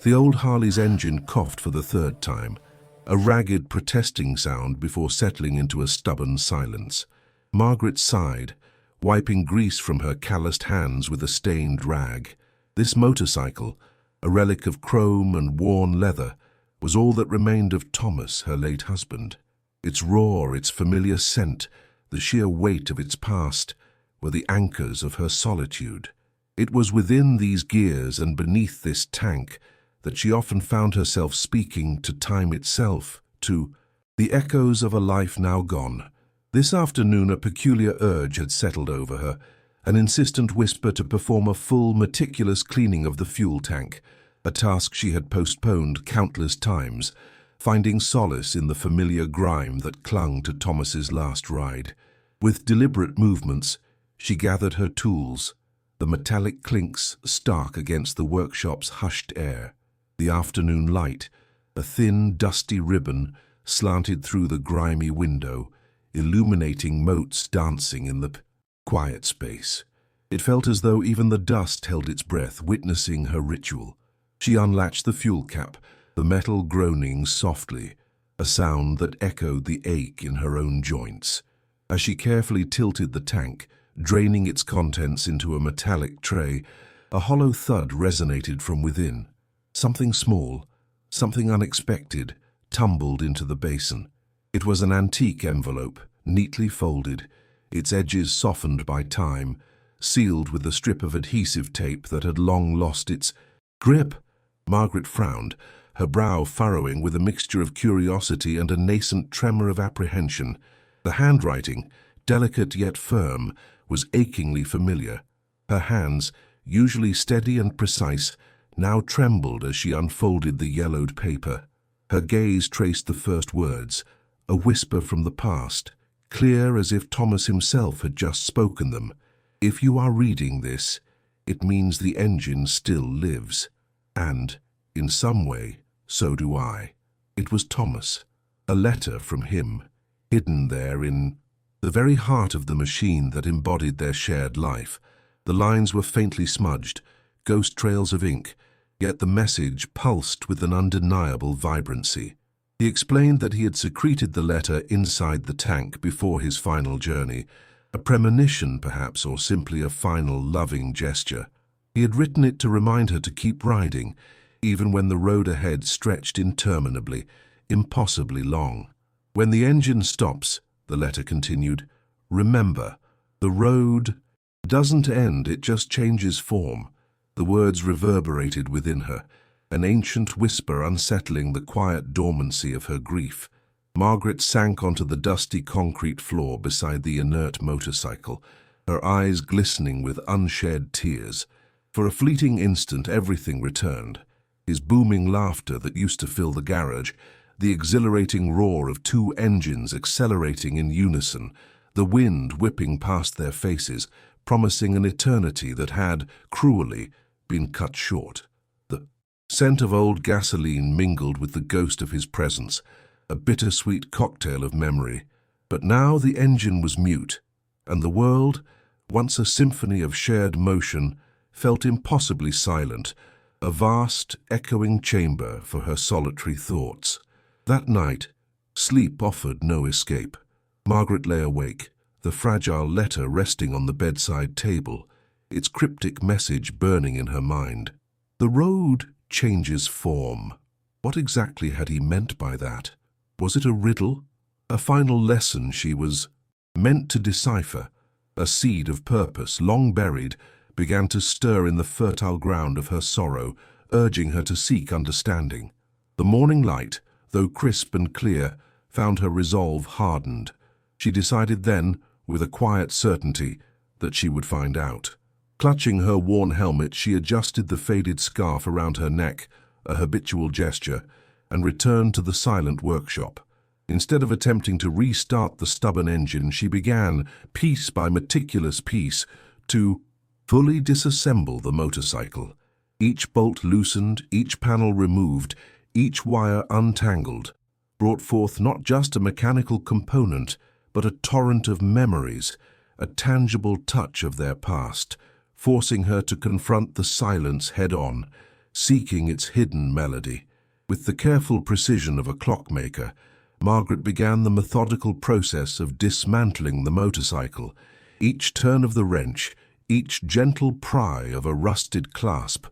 The old Harley's engine coughed for the third time, a ragged protesting sound before settling into a stubborn silence. Margaret sighed, wiping grease from her calloused hands with a stained rag. This motorcycle, a relic of chrome and worn leather, was all that remained of Thomas, her late husband. Its roar, its familiar scent, the sheer weight of its past, were the anchors of her solitude. It was within these gears and beneath this tank that she often found herself speaking to time itself, to the echoes of a life now gone. This afternoon a peculiar urge had settled over her, an insistent whisper to perform a full, meticulous cleaning of the fuel tank, a task she had postponed countless times, finding solace in the familiar grime that clung to Thomas's last ride. With deliberate movements, she gathered her tools, the metallic clinks stark against the workshop's hushed air. The afternoon light, a thin, dusty ribbon, slanted through the grimy window, illuminating motes dancing in the quiet space. It felt as though even the dust held its breath, witnessing her ritual. She unlatched the fuel cap, the metal groaning softly, a sound that echoed the ache in her own joints. As she carefully tilted the tank, draining its contents into a metallic tray, a hollow thud resonated from within. Something small, something unexpected, tumbled into the basin. It was an antique envelope, neatly folded, its edges softened by time, sealed with a strip of adhesive tape that had long lost its grip. Margaret frowned, her brow furrowing with a mixture of curiosity and a nascent tremor of apprehension. The handwriting, delicate yet firm, was achingly familiar. Her hands, usually steady and precise, now trembled as she unfolded the yellowed paper. Her gaze traced the first words, a whisper from the past, clear as if Thomas himself had just spoken them. If you are reading this, it means the engine still lives. And, in some way, so do I. It was Thomas, a letter from him, hidden there in the very heart of the machine that embodied their shared life. The lines were faintly smudged, ghost trails of ink, yet the message pulsed with an undeniable vibrancy. He explained that he had secreted the letter inside the tank before his final journey, a premonition perhaps, or simply a final loving gesture. He had written it to remind her to keep riding, even when the road ahead stretched interminably, impossibly long. When the engine stops, the letter continued, remember, the road doesn't end, it just changes form. The words reverberated within her, an ancient whisper unsettling the quiet dormancy of her grief. Margaret sank onto the dusty concrete floor beside the inert motorcycle, her eyes glistening with unshed tears. For a fleeting instant everything returned. His booming laughter that used to fill the garage, the exhilarating roar of two engines accelerating in unison, the wind whipping past their faces, promising an eternity that had, cruelly, been cut short. The scent of old gasoline mingled with the ghost of his presence, a bittersweet cocktail of memory. But now the engine was mute, and the world, once a symphony of shared motion, felt impossibly silent, a vast, echoing chamber for her solitary thoughts. That night, sleep offered no escape. Margaret lay awake, the fragile letter resting on the bedside table, its cryptic message burning in her mind. The road changes form. What exactly had he meant by that? Was it a riddle? A final lesson she was meant to decipher? A seed of purpose, long buried, began to stir in the fertile ground of her sorrow, urging her to seek understanding. The morning light, though crisp and clear, found her resolve hardened. She decided then, with a quiet certainty, that she would find out. Clutching her worn helmet, she adjusted the faded scarf around her neck, a habitual gesture, and returned to the silent workshop. Instead of attempting to restart the stubborn engine, she began, piece by meticulous piece, to fully disassemble the motorcycle. Each bolt loosened, each panel removed, each wire untangled, brought forth not just a mechanical component, but a torrent of memories, a tangible touch of their past, forcing her to confront the silence head-on, seeking its hidden melody. With the careful precision of a clockmaker, Margaret began the methodical process of dismantling the motorcycle. Each turn of the wrench, each gentle pry of a rusted clasp,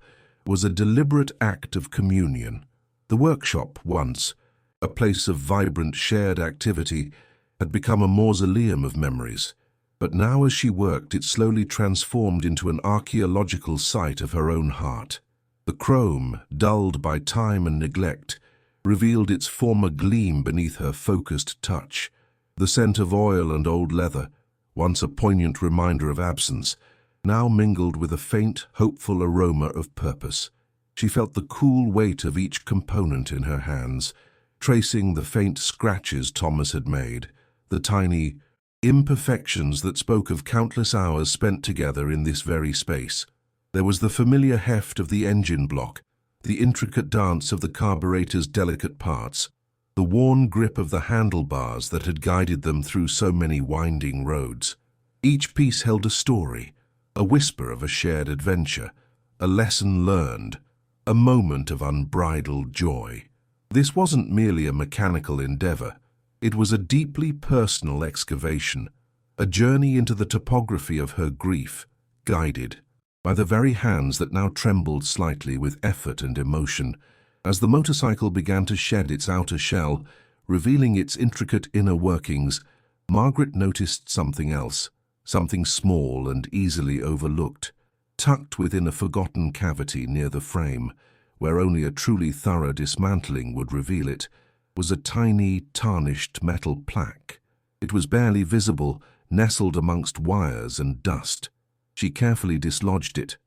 was a deliberate act of communion. The workshop, once a place of vibrant shared activity, had become a mausoleum of memories. But now as she worked, it slowly transformed into an archaeological site of her own heart. The chrome, dulled by time and neglect, revealed its former gleam beneath her focused touch. The scent of oil and old leather, once a poignant reminder of absence, now mingled with a faint, hopeful aroma of purpose. She felt the cool weight of each component in her hands, tracing the faint scratches Thomas had made, the tiny imperfections that spoke of countless hours spent together in this very space. There was the familiar heft of the engine block, the intricate dance of the carburetor's delicate parts, the worn grip of the handlebars that had guided them through so many winding roads. Each piece held a story, a whisper of a shared adventure, a lesson learned, a moment of unbridled joy. This wasn't merely a mechanical endeavor. It was a deeply personal excavation, a journey into the topography of her grief, guided by the very hands that now trembled slightly with effort and emotion. As the motorcycle began to shed its outer shell, revealing its intricate inner workings, Margaret noticed something else, something small and easily overlooked. Tucked within a forgotten cavity near the frame, where only a truly thorough dismantling would reveal it, was a tiny, tarnished metal plaque. It was barely visible, nestled amongst wires and dust. She carefully dislodged it,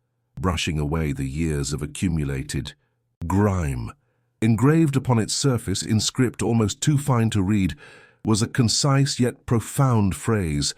brushing away the years of accumulated grime. Engraved upon its surface, in script almost too fine to read, was a concise yet profound phrase,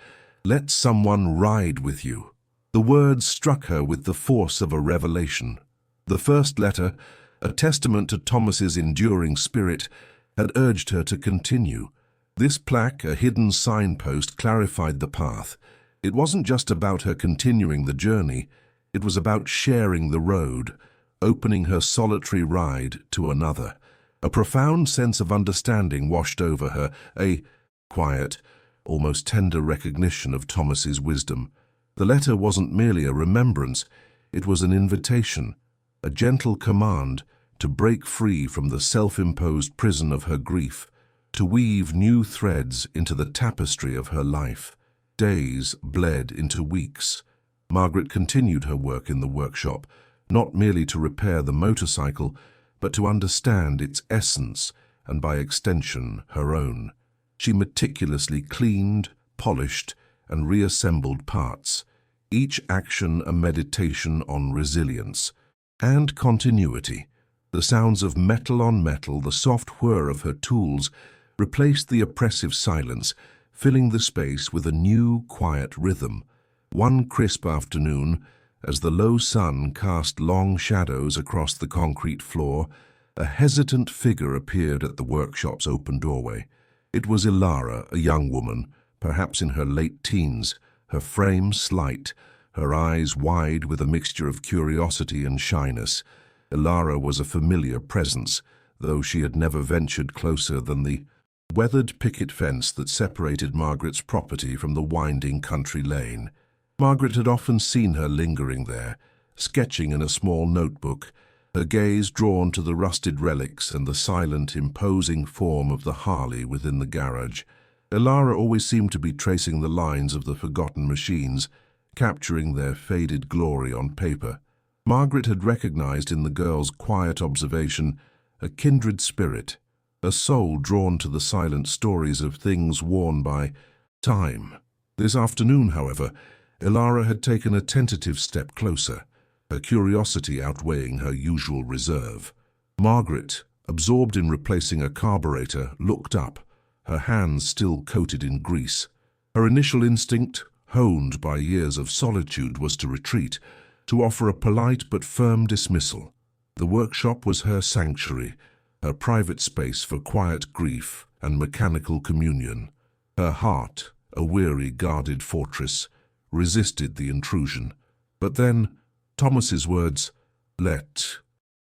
"Let someone ride with you." The words struck her with the force of a revelation. The first letter, a testament to Thomas's enduring spirit, had urged her to continue. This plaque, a hidden signpost, clarified the path. It wasn't just about her continuing the journey, it was about sharing the road, opening her solitary ride to another. A profound sense of understanding washed over her, a quiet, almost tender recognition of Thomas's wisdom. The letter wasn't merely a remembrance, it was an invitation, a gentle command to break free from the self-imposed prison of her grief, to weave new threads into the tapestry of her life. Days bled into weeks. Margaret continued her work in the workshop, not merely to repair the motorcycle, but to understand its essence and, by extension, her own. She meticulously cleaned, polished, and reassembled parts, each action a meditation on resilience and continuity. The sounds of metal on metal, the soft whir of her tools, replaced the oppressive silence, filling the space with a new, quiet rhythm. One crisp afternoon, as the low sun cast long shadows across the concrete floor, a hesitant figure appeared at the workshop's open doorway. It was Ilara, a young woman, perhaps in her late teens, her frame slight, her eyes wide with a mixture of curiosity and shyness. Ilara was a familiar presence, though she had never ventured closer than the weathered picket fence that separated Margaret's property from the winding country lane. Margaret had often seen her lingering there, sketching in a small notebook, her gaze drawn to the rusted relics and the silent, imposing form of the Harley within the garage. Ilara always seemed to be tracing the lines of the forgotten machines, capturing their faded glory on paper. Margaret had recognized in the girl's quiet observation a kindred spirit, a soul drawn to the silent stories of things worn by time. This afternoon, however, Ilara had taken a tentative step closer, her curiosity outweighing her usual reserve. Margaret, absorbed in replacing a carburetor, looked up, her hands still coated in grease. Her initial instinct, honed by years of solitude, was to retreat, to offer a polite but firm dismissal. The workshop was her sanctuary, her private space for quiet grief and mechanical communion. Her heart, a weary, guarded fortress, resisted the intrusion. But then, Thomas's words, "Let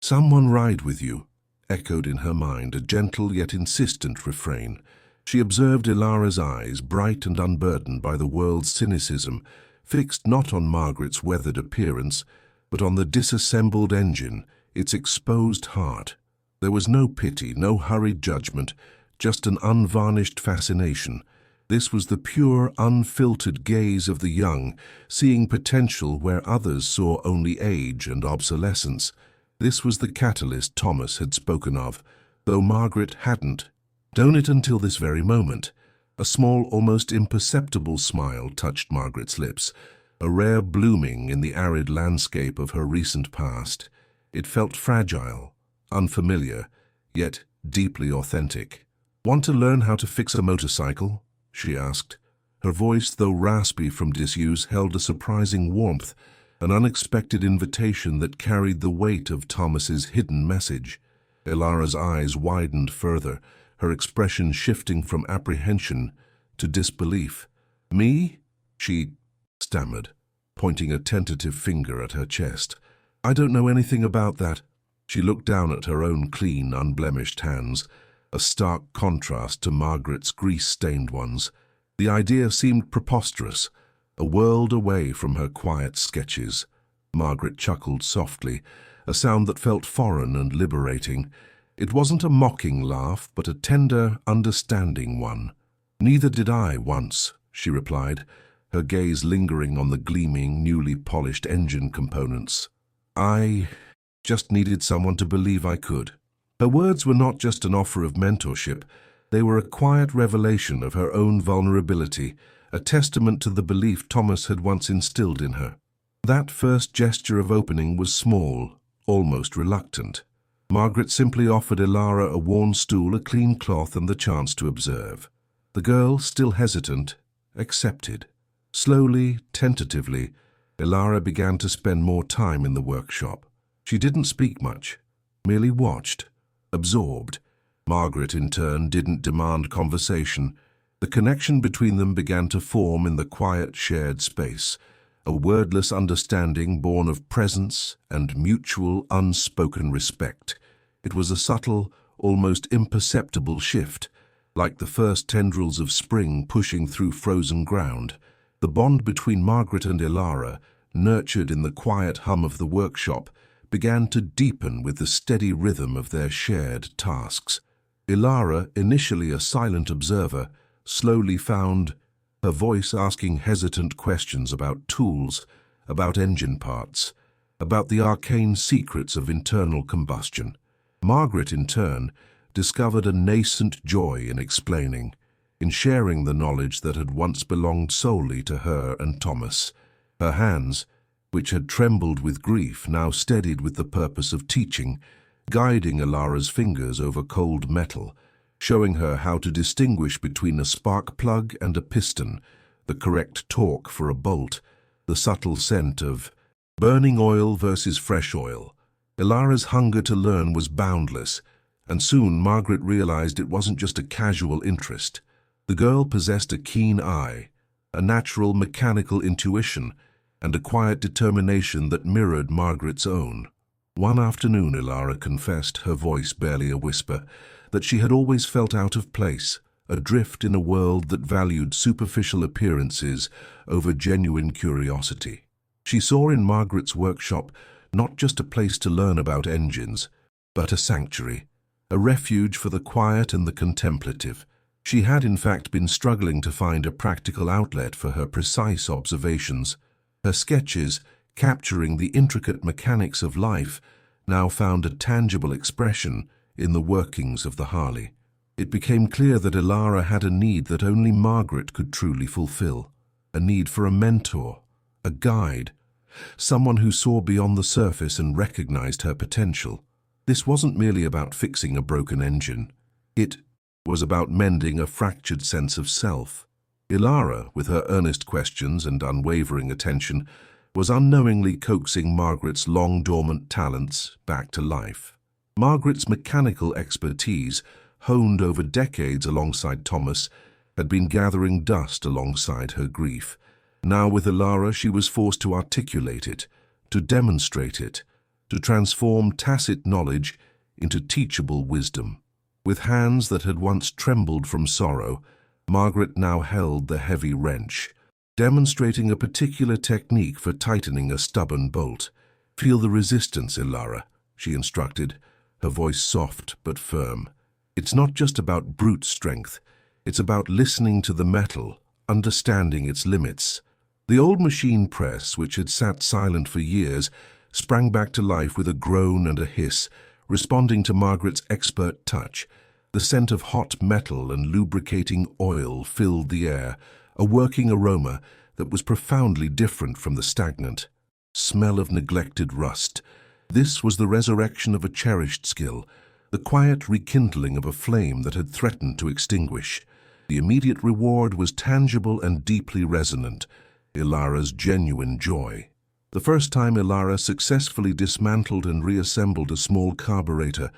"Someone ride with you," echoed in her mind, a gentle yet insistent refrain. She observed Ilara's eyes, bright and unburdened by the world's cynicism, fixed not on Margaret's weathered appearance, but on the disassembled engine, its exposed heart. There was no pity, no hurried judgment, just an unvarnished fascination. This was the pure, unfiltered gaze of the young, seeing potential where others saw only age and obsolescence. This was the catalyst Thomas had spoken of, though Margaret hadn't known it until this very moment. A small, almost imperceptible smile touched Margaret's lips, a rare blooming in the arid landscape of her recent past. It felt fragile, unfamiliar, yet deeply authentic. "Want to learn how to fix a motorcycle?" she asked. Her voice, though raspy from disuse, held a surprising warmth, an unexpected invitation that carried the weight of Thomas's hidden message. Ilara's eyes widened further, her expression shifting from apprehension to disbelief. "Me?" she stammered, pointing a tentative finger at her chest. "I don't know anything about that." She looked down at her own clean, unblemished hands, a stark contrast to Margaret's grease-stained ones. The idea seemed preposterous, a world away from her quiet sketches. Margaret chuckled softly, a sound that felt foreign and liberating. It wasn't a mocking laugh, but a tender, understanding one. "Neither did I once," she replied, her gaze lingering on the gleaming, newly polished engine components. "I just needed someone to believe I could." Her words were not just an offer of mentorship, they were a quiet revelation of her own vulnerability, a testament to the belief Thomas had once instilled in her. That first gesture of opening was small, almost reluctant. Margaret simply offered Ilara a worn stool, a clean cloth, and the chance to observe. The girl, still hesitant, accepted. Slowly, tentatively, Ilara began to spend more time in the workshop. She didn't speak much, merely watched, absorbed. Margaret, in turn, didn't demand conversation. The connection between them began to form in the quiet shared space, a wordless understanding born of presence and mutual unspoken respect. It was a subtle, almost imperceptible shift, like the first tendrils of spring pushing through frozen ground. The bond between Margaret and Ilara, nurtured in the quiet hum of the workshop, began to deepen with the steady rhythm of their shared tasks. Ilara, initially a silent observer, slowly found her voice asking hesitant questions about tools, about engine parts, about the arcane secrets of internal combustion. Margaret, in turn, discovered a nascent joy in explaining, in sharing the knowledge that had once belonged solely to her and Thomas. Her hands, which had trembled with grief, now steadied with the purpose of teaching, guiding Ilara's fingers over cold metal, showing her how to distinguish between a spark plug and a piston, the correct torque for a bolt, the subtle scent of burning oil versus fresh oil. Ilara's hunger to learn was boundless, and soon Margaret realized it wasn't just a casual interest. The girl possessed a keen eye, a natural mechanical intuition, and a quiet determination that mirrored Margaret's own. One afternoon, Ilara confessed, her voice barely a whisper, that she had always felt out of place, adrift in a world that valued superficial appearances over genuine curiosity. She saw in Margaret's workshop not just a place to learn about engines, but a sanctuary, a refuge for the quiet and the contemplative. She had in fact been struggling to find a practical outlet for her precise observations. Her sketches, capturing the intricate mechanics of life, now found a tangible expression in the workings of the Harley. It became clear that Ilara had a need that only Margaret could truly fulfill, a need for a mentor, a guide, someone who saw beyond the surface and recognized her potential. This wasn't merely about fixing a broken engine. It was about mending a fractured sense of self. Ilara, with her earnest questions and unwavering attention, was unknowingly coaxing Margaret's long-dormant talents back to life. Margaret's mechanical expertise, honed over decades alongside Thomas, had been gathering dust alongside her grief. Now with Ilara she was forced to articulate it, to demonstrate it, to transform tacit knowledge into teachable wisdom. With hands that had once trembled from sorrow, Margaret now held the heavy wrench, demonstrating a particular technique for tightening a stubborn bolt. "Feel the resistance, Ilara," she instructed, her voice soft but firm. "It's not just about brute strength. It's about listening to the metal, understanding its limits." The old machine press, which had sat silent for years, sprang back to life with a groan and a hiss, responding to Margaret's expert touch. The scent of hot metal and lubricating oil filled the air, a working aroma that was profoundly different from the stagnant smell of neglected rust. This was the resurrection of a cherished skill, the quiet rekindling of a flame that had threatened to extinguish. The immediate reward was tangible and deeply resonant: Ilara's genuine joy. The first time Ilara successfully dismantled and reassembled a small carburetor,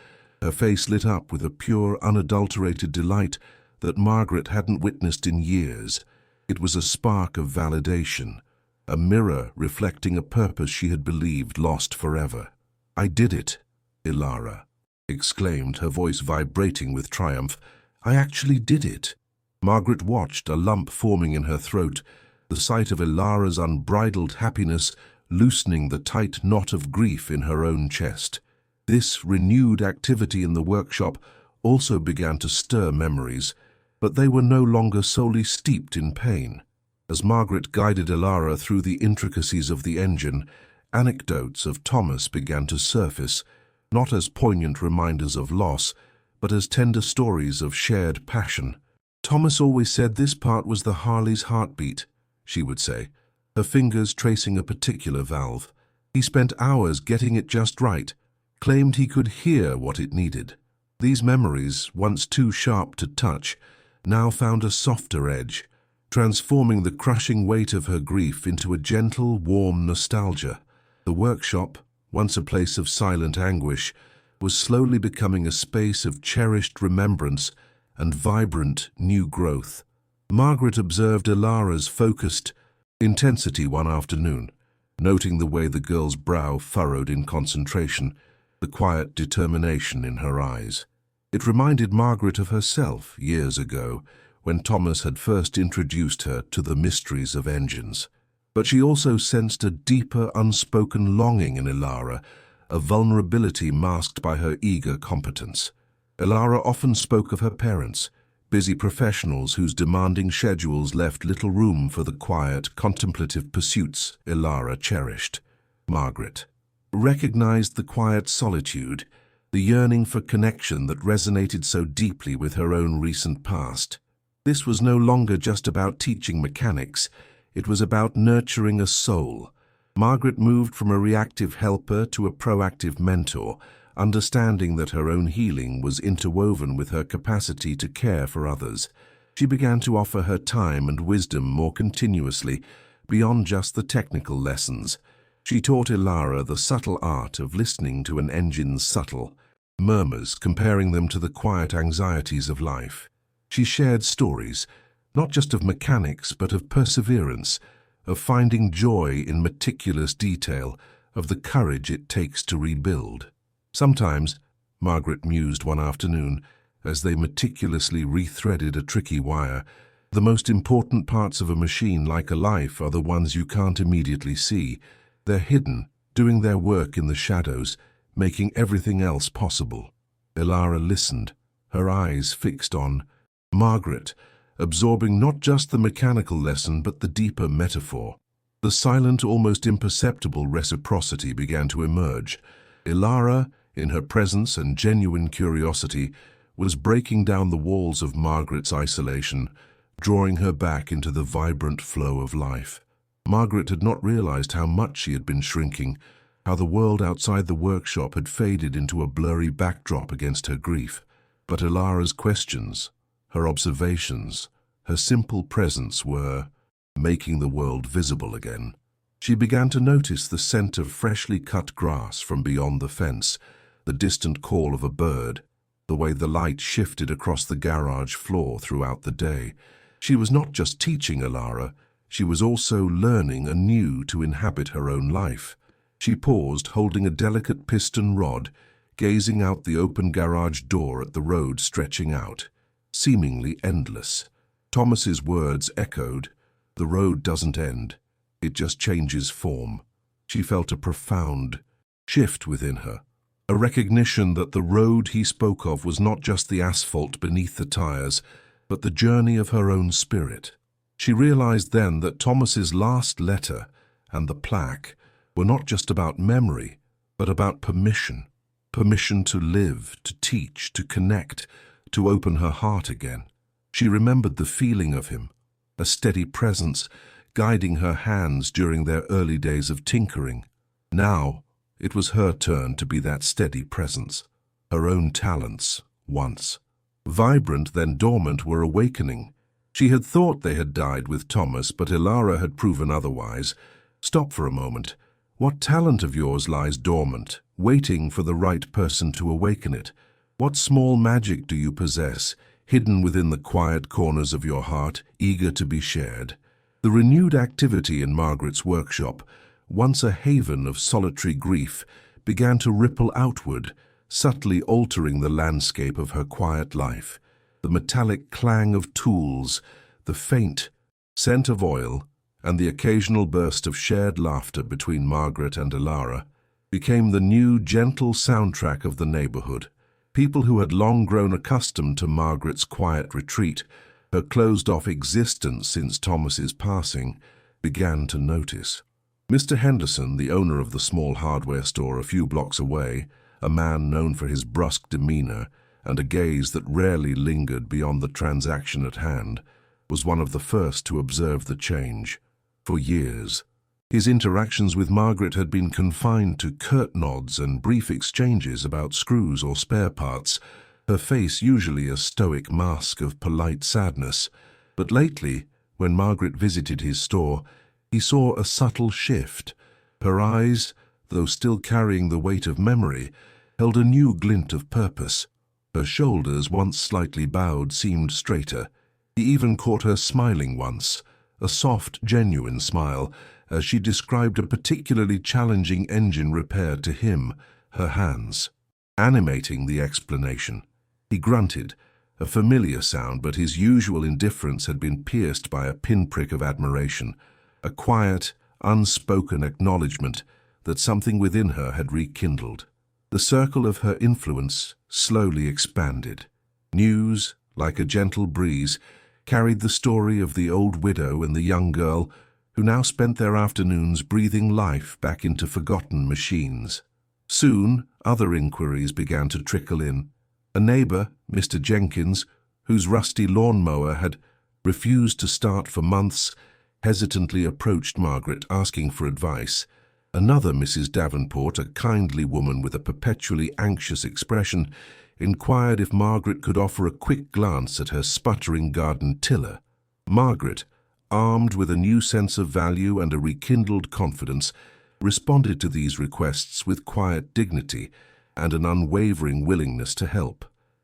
her face lit up with a pure, unadulterated delight that Margaret hadn't witnessed in years. It was a spark of validation, a mirror reflecting a purpose she had believed lost forever. "I did it," Ilara exclaimed, her voice vibrating with triumph. "I actually did it." Margaret watched, a lump forming in her throat, the sight of Ilara's unbridled happiness loosening the tight knot of grief in her own chest. This renewed activity in the workshop also began to stir memories, but they were no longer solely steeped in pain. As Margaret guided Ilara through the intricacies of the engine, anecdotes of Thomas began to surface, not as poignant reminders of loss, but as tender stories of shared passion. "Thomas always said this part was the Harley's heartbeat," she would say, her fingers tracing a particular valve. "He spent hours getting it just right, claimed he could hear what it needed." These memories, once too sharp to touch, now found a softer edge, transforming the crushing weight of her grief into a gentle, warm nostalgia. The workshop, once a place of silent anguish, was slowly becoming a space of cherished remembrance and vibrant new growth. Margaret observed Ilara's focused intensity one afternoon, noting the way the girl's brow furrowed in concentration, the quiet determination in her eyes. It reminded Margaret of herself years ago, when Thomas had first introduced her to the mysteries of engines. But she also sensed a deeper, unspoken longing in Ilara, a vulnerability masked by her eager competence. Ilara often spoke of her parents, busy professionals whose demanding schedules left little room for the quiet, contemplative pursuits Ilara cherished. Margaret recognized the quiet solitude, the yearning for connection that resonated so deeply with her own recent past. This was no longer just about teaching mechanics, it was about nurturing a soul. Margaret moved from a reactive helper to a proactive mentor, understanding that her own healing was interwoven with her capacity to care for others. She began to offer her time and wisdom more continuously, beyond just the technical lessons. She taught Ilara the subtle art of listening to an engine's subtle murmurs, comparing them to the quiet anxieties of life. She shared stories, not just of mechanics, but of perseverance, of finding joy in meticulous detail, of the courage it takes to rebuild. Sometimes, Margaret mused one afternoon, as they meticulously rethreaded a tricky wire, the most important parts of a machine, like a life, are the ones you can't immediately see. They're hidden, doing their work in the shadows, making everything else possible. Ilara listened, her eyes fixed on Margaret, absorbing not just the mechanical lesson but the deeper metaphor. The silent, almost imperceptible reciprocity began to emerge. Ilara, in her presence and genuine curiosity, was breaking down the walls of Margaret's isolation, drawing her back into the vibrant flow of life. Margaret had not realized how much she had been shrinking, how the world outside the workshop had faded into a blurry backdrop against her grief. But Ilara's questions, her observations, her simple presence were making the world visible again. She began to notice the scent of freshly cut grass from beyond the fence, the distant call of a bird, the way the light shifted across the garage floor throughout the day. She was not just teaching Ilara, she was also learning anew to inhabit her own life. She paused, holding a delicate piston rod, gazing out the open garage door at the road stretching out, seemingly endless. Thomas's words echoed, "The road doesn't end, it just changes form." She felt a profound shift within her, a recognition that the road he spoke of was not just the asphalt beneath the tires, but the journey of her own spirit. She realized then that Thomas's last letter and the plaque were not just about memory, but about permission. Permission to live, to teach, to connect, to open her heart again. She remembered the feeling of him, a steady presence guiding her hands during their early days of tinkering. Now, it was her turn to be that steady presence. Her own talents, once vibrant then dormant, were awakening. She had thought they had died with Thomas, but Ilara had proven otherwise. Stop for a moment. What talent of yours lies dormant, waiting for the right person to awaken it? What small magic do you possess, hidden within the quiet corners of your heart, eager to be shared? The renewed activity in Margaret's workshop, once a haven of solitary grief, began to ripple outward, subtly altering the landscape of her quiet life. The metallic clang of tools, the faint scent of oil, and the occasional burst of shared laughter between Margaret and Ilara became the new, gentle soundtrack of the neighborhood. People who had long grown accustomed to Margaret's quiet retreat, her closed-off existence since Thomas's passing, began to notice. Mr. Henderson, the owner of the small hardware store a few blocks away, a man known for his brusque demeanor and a gaze that rarely lingered beyond the transaction at hand, was one of the first to observe the change. For years, his interactions with Margaret had been confined to curt nods and brief exchanges about screws or spare parts, her face usually a stoic mask of polite sadness. But lately, when Margaret visited his store, he saw a subtle shift. Her eyes, though still carrying the weight of memory, held a new glint of purpose. Her shoulders, once slightly bowed, seemed straighter. He even caught her smiling once, a soft, genuine smile, as she described a particularly challenging engine repair to him, her hands animating the explanation. He grunted, a familiar sound, but his usual indifference had been pierced by a pinprick of admiration, a quiet, unspoken acknowledgement that something within her had rekindled. The circle of her influence slowly expanded. News, like a gentle breeze, carried the story of the old widow and the young girl who now spent their afternoons breathing life back into forgotten machines. Soon, other inquiries began to trickle in. A neighbor, Mr. Jenkins, whose rusty lawnmower had refused to start for months, hesitantly approached Margaret, asking for advice. Another Mrs. Davenport, a kindly woman with a perpetually anxious expression, inquired if Margaret could offer a quick glance at her sputtering garden tiller. Margaret, armed with a new sense of value and a rekindled confidence, responded to these requests with quiet dignity and an unwavering willingness to help.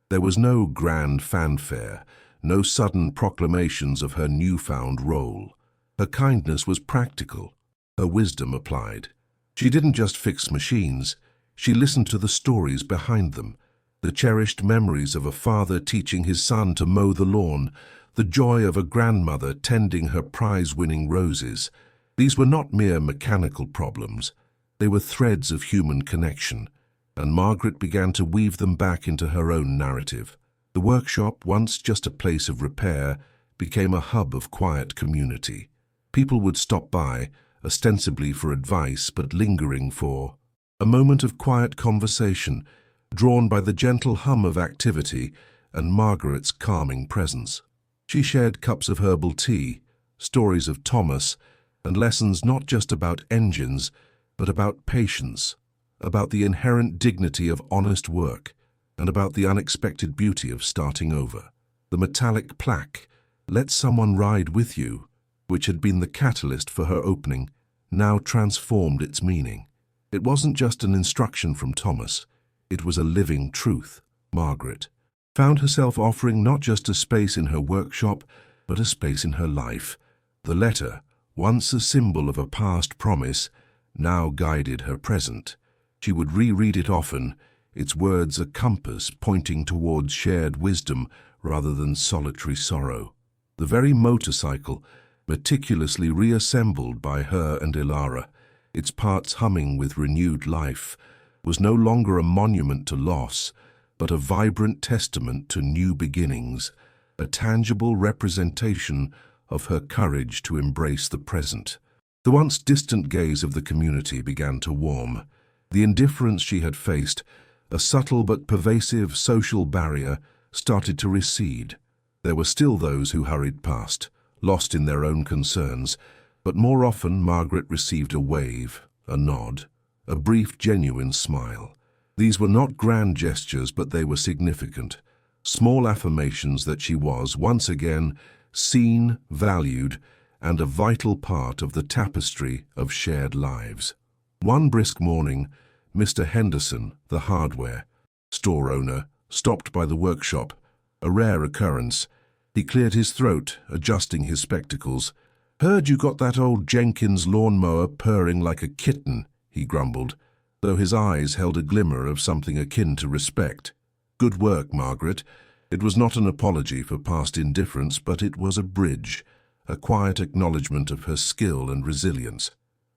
There was no grand fanfare, no sudden proclamations of her newfound role. Her kindness was practical, her wisdom applied. She didn't just fix machines, she listened to the stories behind them, the cherished memories of a father teaching his son to mow the lawn, the joy of a grandmother tending her prize-winning roses. These were not mere mechanical problems, they were threads of human connection, and Margaret began to weave them back into her own narrative. The workshop, once just a place of repair, became a hub of quiet community. People would stop by, ostensibly for advice, but lingering for a moment of quiet conversation, drawn by the gentle hum of activity and Margaret's calming presence. She shared cups of herbal tea, stories of Thomas, and lessons not just about engines, but about patience, about the inherent dignity of honest work, and about the unexpected beauty of starting over. The metallic plaque, "Let someone ride with you," which had been the catalyst for her opening, now transformed its meaning. It wasn't just an instruction from Thomas, it was a living truth. Margaret found herself offering not just a space in her workshop, but a space in her life. The letter, once a symbol of a past promise, now guided her present. She would reread it often, its words a compass pointing towards shared wisdom rather than solitary sorrow. The very motorcycle, meticulously reassembled by her and Ilara, its parts humming with renewed life, was no longer a monument to loss, but a vibrant testament to new beginnings, a tangible representation of her courage to embrace the present. The once distant gaze of the community began to warm. The indifference she had faced, a subtle but pervasive social barrier, started to recede. There were still those who hurried past, lost in their own concerns, but more often Margaret received a wave, a nod, a brief, genuine smile. These were not grand gestures, but they were significant, small affirmations that she was, once again, seen, valued, and a vital part of the tapestry of shared lives. One brisk morning, Mr. Henderson, the hardware store owner, stopped by the workshop, a rare occurrence. He cleared his throat, adjusting his spectacles. "Heard you got that old Jenkins lawnmower purring like a kitten," he grumbled, though his eyes held a glimmer of something akin to respect. "Good work, Margaret." It was not an apology for past indifference, but it was a bridge, a quiet acknowledgement of her skill and resilience.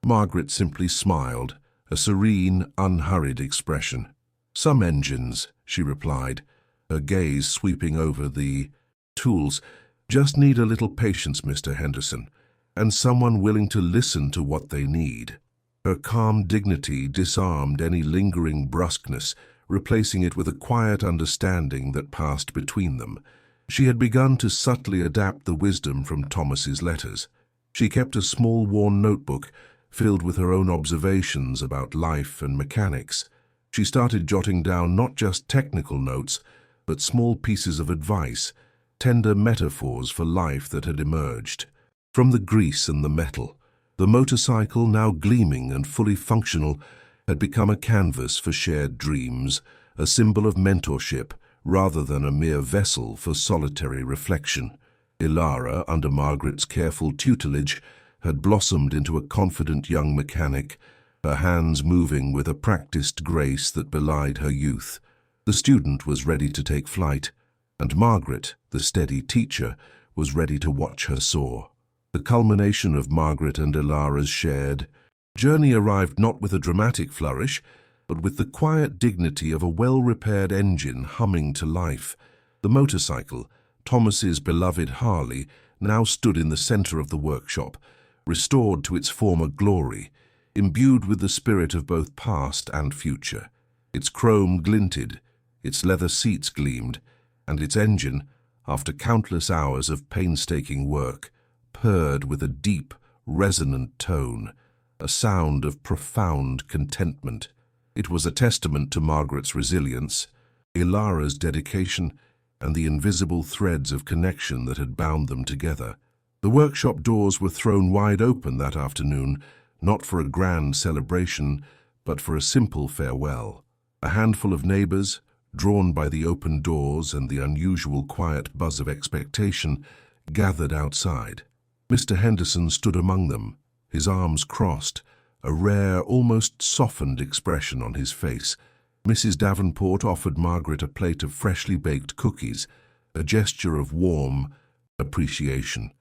Margaret simply smiled, a serene, unhurried expression. "Some engines," she replied, her gaze sweeping over the tools, "just need a little patience, Mr. Henderson, and someone willing to listen to what they need." Her calm dignity disarmed any lingering brusqueness, replacing it with a quiet understanding that passed between them. She had begun to subtly adapt the wisdom from Thomas's letters. She kept a small worn notebook filled with her own observations about life and mechanics. She started jotting down not just technical notes, but small pieces of advice, tender metaphors for life that had emerged. From the grease and the metal, the motorcycle, now gleaming and fully functional, had become a canvas for shared dreams, a symbol of mentorship rather than a mere vessel for solitary reflection. Ilara, under Margaret's careful tutelage, had blossomed into a confident young mechanic, her hands moving with a practiced grace that belied her youth. The student was ready to take flight, and Margaret, the steady teacher, was ready to watch her soar. The culmination of Margaret and Ilara's shared journey arrived not with a dramatic flourish, but with the quiet dignity of a well-repaired engine humming to life. The motorcycle, Thomas's beloved Harley, now stood in the center of the workshop, restored to its former glory, imbued with the spirit of both past and future. Its chrome glinted, its leather seats gleamed, and its engine, after countless hours of painstaking work, purred with a deep, resonant tone, a sound of profound contentment. It was a testament to Margaret's resilience, Ilara's dedication, and the invisible threads of connection that had bound them together. The workshop doors were thrown wide open that afternoon, not for a grand celebration, but for a simple farewell. A handful of neighbors, drawn by the open doors and the unusual quiet buzz of expectation, gathered outside. Mr. Henderson stood among them, his arms crossed, a rare, almost softened expression on his face. Mrs. Davenport offered Margaret a plate of freshly baked cookies, a gesture of warm appreciation.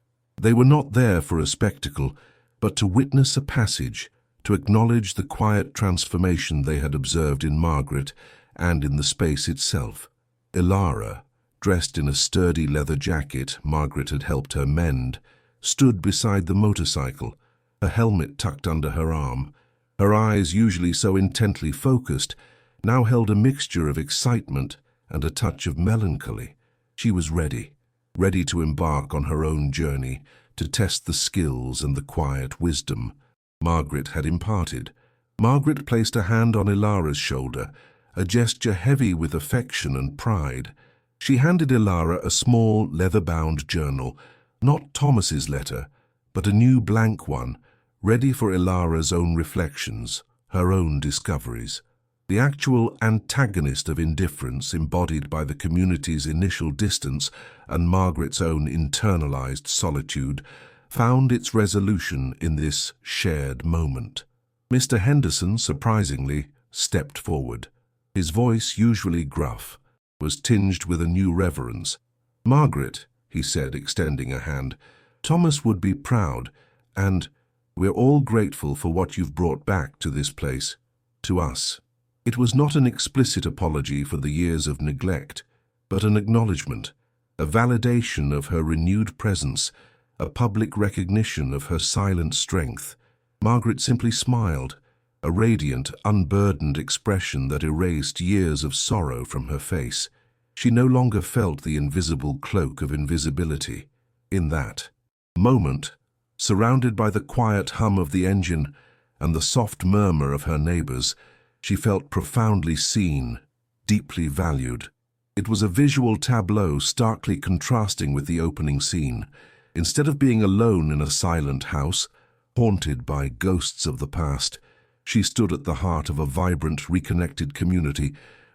They were not there for a spectacle, but to witness a passage, to acknowledge the quiet transformation they had observed in Margaret and in the space itself. Ilara, dressed in a sturdy leather jacket Margaret had helped her mend, stood beside the motorcycle, a helmet tucked under her arm. Her eyes, usually so intently focused, now held a mixture of excitement and a touch of melancholy. She was ready to embark on her own journey, to test the skills and the quiet wisdom Margaret had imparted. Margaret placed a hand on Ilara's shoulder, a gesture heavy with affection and pride. She handed Ilara a small, leather-bound journal, not Thomas's letter, but a new blank one, ready for Ilara's own reflections, her own discoveries. The actual antagonist of indifference embodied by the community's initial distance and Margaret's own internalized solitude found its resolution in this shared moment. Mr. Henderson, surprisingly, stepped forward. His voice, usually gruff, was tinged with a new reverence. "Margaret," he said, extending a hand, "Thomas would be proud, and we're all grateful for what you've brought back to this place, to us." It was not an explicit apology for the years of neglect, but an acknowledgement, a validation of her renewed presence, a public recognition of her silent strength. Margaret simply smiled, a radiant, unburdened expression that erased years of sorrow from her face. She no longer felt the invisible cloak of invisibility. In that moment, surrounded by the quiet hum of the engine and the soft murmur of her neighbors, she felt profoundly seen, deeply valued. It was a visual tableau starkly contrasting with the opening scene. Instead of being alone in a silent house, haunted by ghosts of the past, she stood at the heart of a vibrant, reconnected community,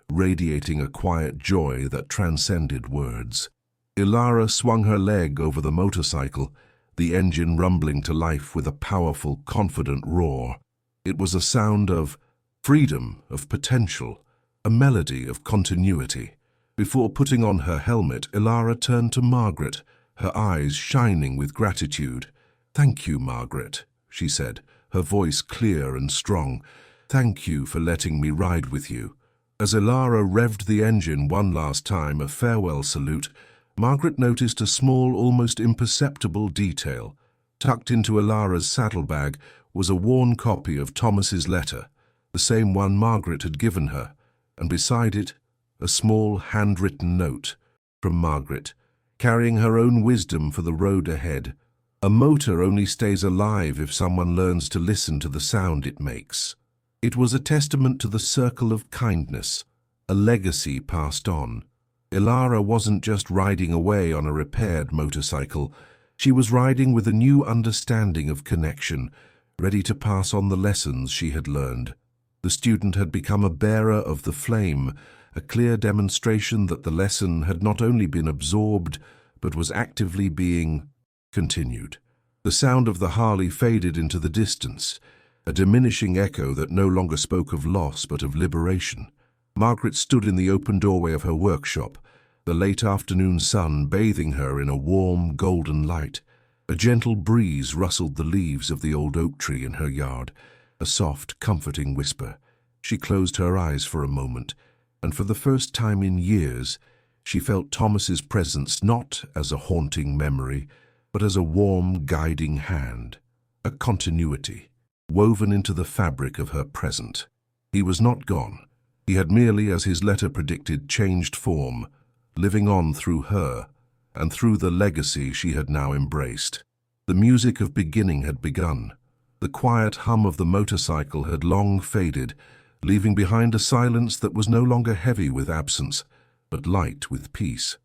radiating a quiet joy that transcended words. Ilara swung her leg over the motorcycle, the engine rumbling to life with a powerful, confident roar. It was a sound of freedom, of potential, a melody of continuity. Before putting on her helmet, Ilara turned to Margaret, her eyes shining with gratitude. "Thank you, Margaret," she said, her voice clear and strong. "Thank you for letting me ride with you." As Ilara revved the engine one last time, a farewell salute, Margaret noticed a small, almost imperceptible detail. Tucked into Ilara's saddlebag was a worn copy of Thomas's letter, the same one Margaret had given her, and beside it, a small handwritten note from Margaret, carrying her own wisdom for the road ahead. "A motor only stays alive if someone learns to listen to the sound it makes." It was a testament to the circle of kindness, a legacy passed on. Ilara wasn't just riding away on a repaired motorcycle. She was riding with a new understanding of connection, ready to pass on the lessons she had learned. The student had become a bearer of the flame, a clear demonstration that the lesson had not only been absorbed, but was actively being continued. The sound of the Harley faded into the distance, a diminishing echo that no longer spoke of loss but of liberation. Margaret stood in the open doorway of her workshop, the late afternoon sun bathing her in a warm, golden light. A gentle breeze rustled the leaves of the old oak tree in her yard, a soft, comforting whisper. She closed her eyes for a moment, and for the first time in years, she felt Thomas's presence not as a haunting memory, but as a warm, guiding hand, a continuity, woven into the fabric of her present. He was not gone. He had merely, as his letter predicted, changed form, living on through her, and through the legacy she had now embraced. The music of beginning had begun. The quiet hum of the motorcycle had long faded, leaving behind a silence that was no longer heavy with absence, but light with peace.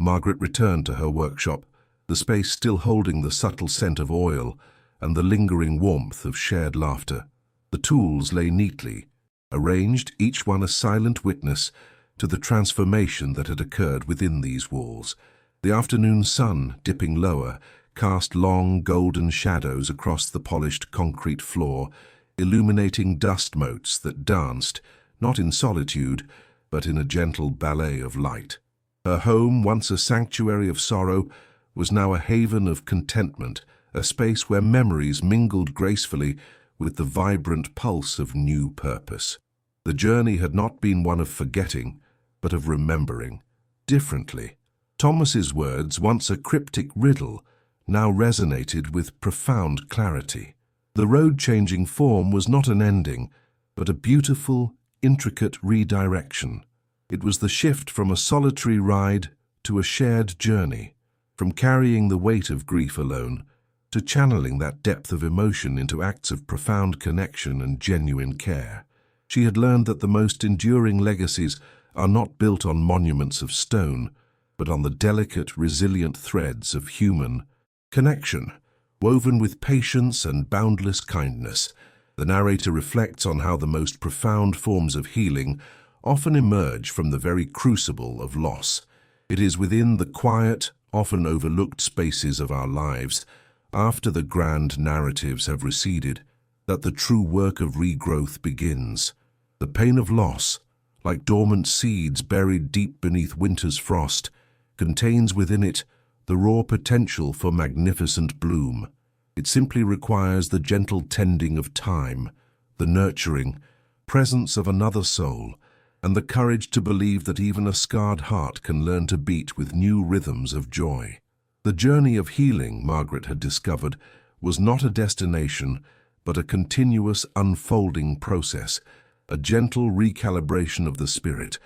Margaret returned to her workshop, the space still holding the subtle scent of oil and the lingering warmth of shared laughter. The tools lay neatly, arranged, each one a silent witness to the transformation that had occurred within these walls. The afternoon sun, dipping lower, cast long golden shadows across the polished concrete floor, illuminating dust motes that danced, not in solitude, but in a gentle ballet of light. Her home, once a sanctuary of sorrow, was now a haven of contentment, a space where memories mingled gracefully with the vibrant pulse of new purpose. The journey had not been one of forgetting, but of remembering, differently. Thomas's words, once a cryptic riddle, now resonated with profound clarity. The road-changing form was not an ending, but a beautiful, intricate redirection. It was the shift from a solitary ride to a shared journey, from carrying the weight of grief alone to channeling that depth of emotion into acts of profound connection and genuine care. She had learned that the most enduring legacies are not built on monuments of stone, but on the delicate, resilient threads of human connection, woven with patience and boundless kindness. The narrator reflects on how the most profound forms of healing often emerge from the very crucible of loss. It is within the quiet, often overlooked spaces of our lives, after the grand narratives have receded, that the true work of regrowth begins. The pain of loss, like dormant seeds buried deep beneath winter's frost, contains within it the raw potential for magnificent bloom. It simply requires the gentle tending of time, the nurturing presence of another soul, and the courage to believe that even a scarred heart can learn to beat with new rhythms of joy. The journey of healing, Margaret had discovered, was not a destination, but a continuous unfolding process, a gentle recalibration of the spirit,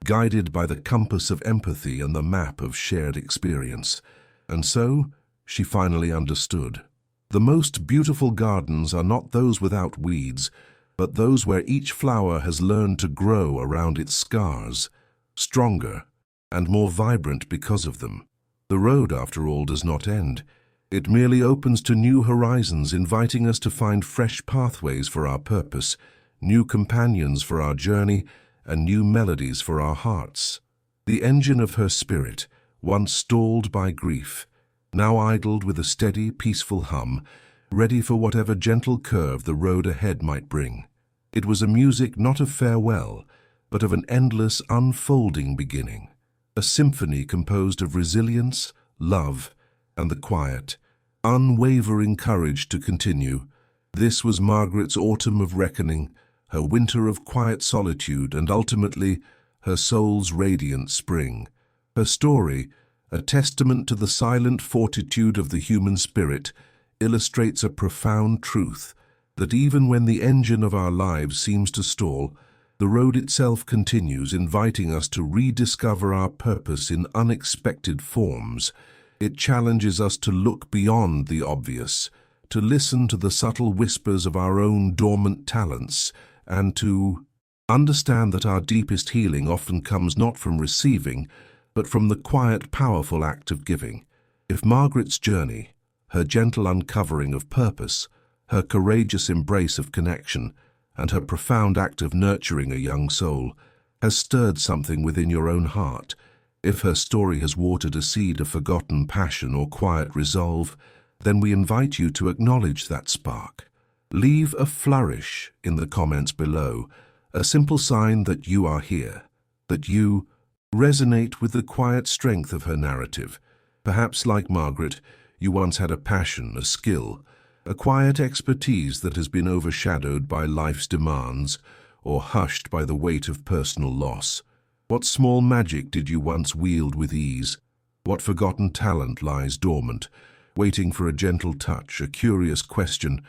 guided by the compass of empathy and the map of shared experience. And so, she finally understood. The most beautiful gardens are not those without weeds, but those where each flower has learned to grow around its scars, stronger and more vibrant because of them. The road, after all, does not end. It merely opens to new horizons, inviting us to find fresh pathways for our purpose, new companions for our journey, and new melodies for our hearts. The engine of her spirit, once stalled by grief, now idled with a steady, peaceful hum, ready for whatever gentle curve the road ahead might bring. It was a music not of farewell, but of an endless, unfolding beginning, a symphony composed of resilience, love, and the quiet, unwavering courage to continue. This was Margaret's autumn of reckoning, her winter of quiet solitude, and ultimately her soul's radiant spring. Her story, a testament to the silent fortitude of the human spirit, illustrates a profound truth, that even when the engine of our lives seems to stall, the road itself continues, inviting us to rediscover our purpose in unexpected forms. It challenges us to look beyond the obvious, to listen to the subtle whispers of our own dormant talents, and to understand that our deepest healing often comes not from receiving, but from the quiet, powerful act of giving. If Margaret's journey, her gentle uncovering of purpose, her courageous embrace of connection, and her profound act of nurturing a young soul, has stirred something within your own heart, if her story has watered a seed of forgotten passion or quiet resolve, then we invite you to acknowledge that spark. Leave a flourish in the comments below, a simple sign that you are here, that you resonate with the quiet strength of her narrative. Perhaps, like Margaret, you once had a passion, a skill, a quiet expertise that has been overshadowed by life's demands or hushed by the weight of personal loss. What small magic did you once wield with ease? What forgotten talent lies dormant, waiting for a gentle touch, a curious question,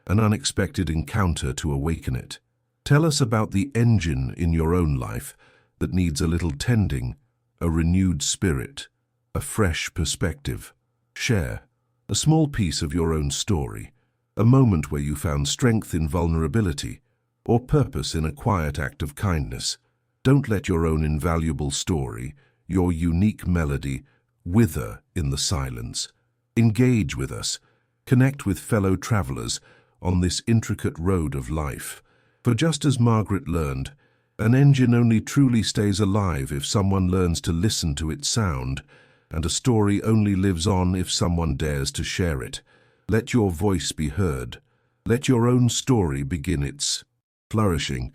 an unexpected encounter to awaken it? Tell us about the engine in your own life that needs a little tending, a renewed spirit, a fresh perspective. Share a small piece of your own story, a moment where you found strength in vulnerability or purpose in a quiet act of kindness. Don't let your own invaluable story, your unique melody, wither in the silence. Engage with us. Connect with fellow travelers on this intricate road of life. For just as Margaret learned, an engine only truly stays alive if someone learns to listen to its sound, and a story only lives on if someone dares to share it. Let your voice be heard. Let your own story begin its flourishing